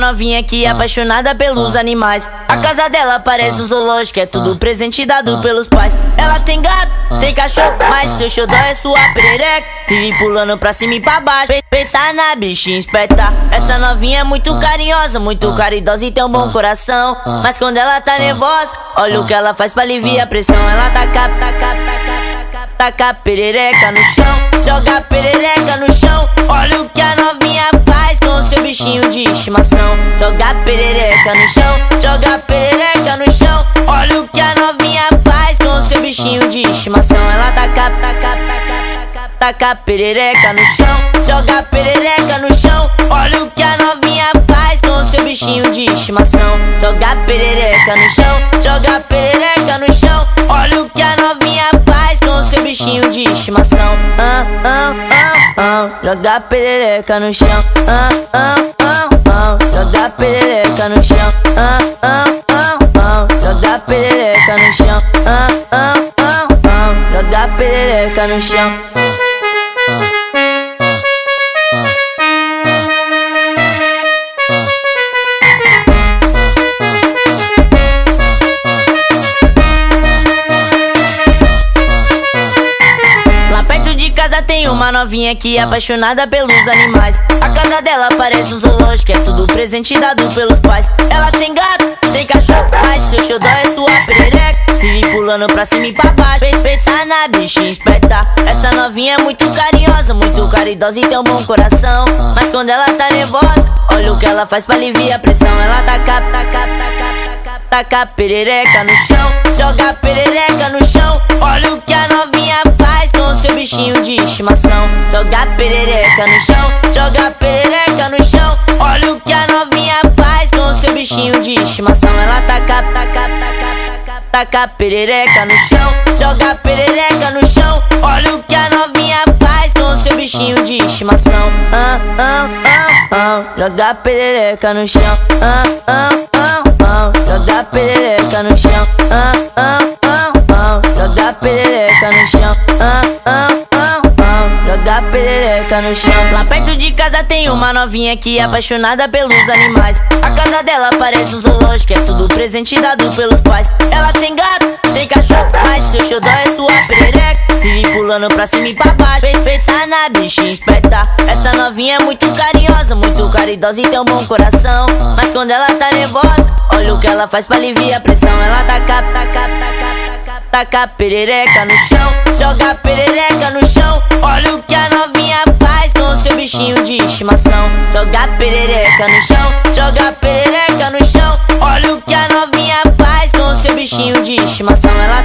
novinha que é apaixonada pelos animais. A casa dela parece um zoológico, é tudo presente dado pelos pais. Ela tem gato, tem cachorro, mas seu xodó é sua perereca. Vive pulando pra cima e pra baixo, pensa na bichinha esperta. Essa novinha é muito carinhosa, muito caridosa e tem um bom coração. Mas quando ela tá nervosa, olha o que ela faz pra aliviar a pressão. Ela taca a perereca no chão, joga a perereca no chão. Olha o que a novinha faz com seu bichinho de estimação. Joga a perereca no chão, joga a perereca no chão. Olha o que a novinha faz com seu bichinho de estimação. Ela taca a perereca no chão, joga a perereca no chão. Olha o que a novinha faz com seu bichinho de estimação. Joga a perereca no chão, joga a perereca no chão. Olha o que a novinha faz com seu bichinho de estimação. Joga a perereca no chão. Joga a perereca no chão. Joga a perereca no chão. Joga a perereca no chão. Tem uma novinha que é apaixonada pelos animais. A casa dela parece um zoológico, é tudo presente dado pelos pais. Ela tem gato, tem cachorro, mas seu xodó é sua perereca. Vive pulando pra cima e pra baixo, pensa na bichinha esperta. Essa novinha é muito carinhosa, muito caridosa e tem um bom coração. Mas quando ela tá nervosa, olha o que ela faz pra aliviar a pressão. Ela taca a perereca no chão, joga a perereca no chão. Olha o que a novinha faz com seu bichinho de estimação. Joga a perereca no chão, joga a perereca no chão. Olha o que a novinha faz com seu bichinho de estimação. Ela taca a perereca no chão, joga a perereca no chão. Olha o que a novinha faz com seu bichinho de estimação. Joga a perereca no chão. Joga a perereca no chão. Joga a perereca no chão. Joga a perereca no chão. Lá perto de casa tem uma novinha que é apaixonada pelos animais. A casa dela parece um zoológico, é tudo presente dado pelos pais. Ela tem gato, tem cachorro, mas seu xodó é sua perereca. Vive pulando pra cima e pra baixo, pensa na bichinha esperta. Essa novinha é muito carinhosa, muito caridosa e tem um bom coração. Mas quando ela tá nervosa, olha o que ela faz pra aliviar a pressão. Ela taca a perereca no chão, joga a perereca no chão. Olha o que a novinha faz com seu bichinho de estimação. Joga a perereca no chão, joga a perereca no chão. Olha o que a novinha faz com seu bichinho de estimação. Ela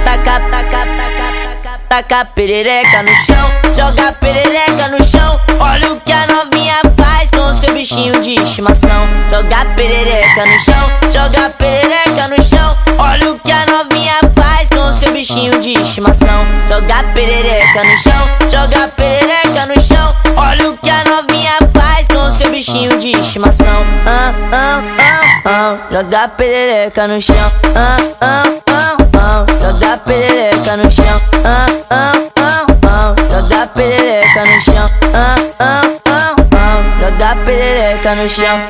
taca a perereca no chão, joga a perereca no chão. Olha o que a novinha faz com seu bichinho de estimação. Joga a perereca no chão, joga a perereca no chão. Olha o que a novinha faz com seu bichinho de estimação. Joga a perereca no chão, joga a perereca no chão. Olha o que a novinha faz com seu bichinho de estimação. Joga a perereca no chão. Joga a perereca no chão. Joga a perereca no chão. Joga a perereca no chão.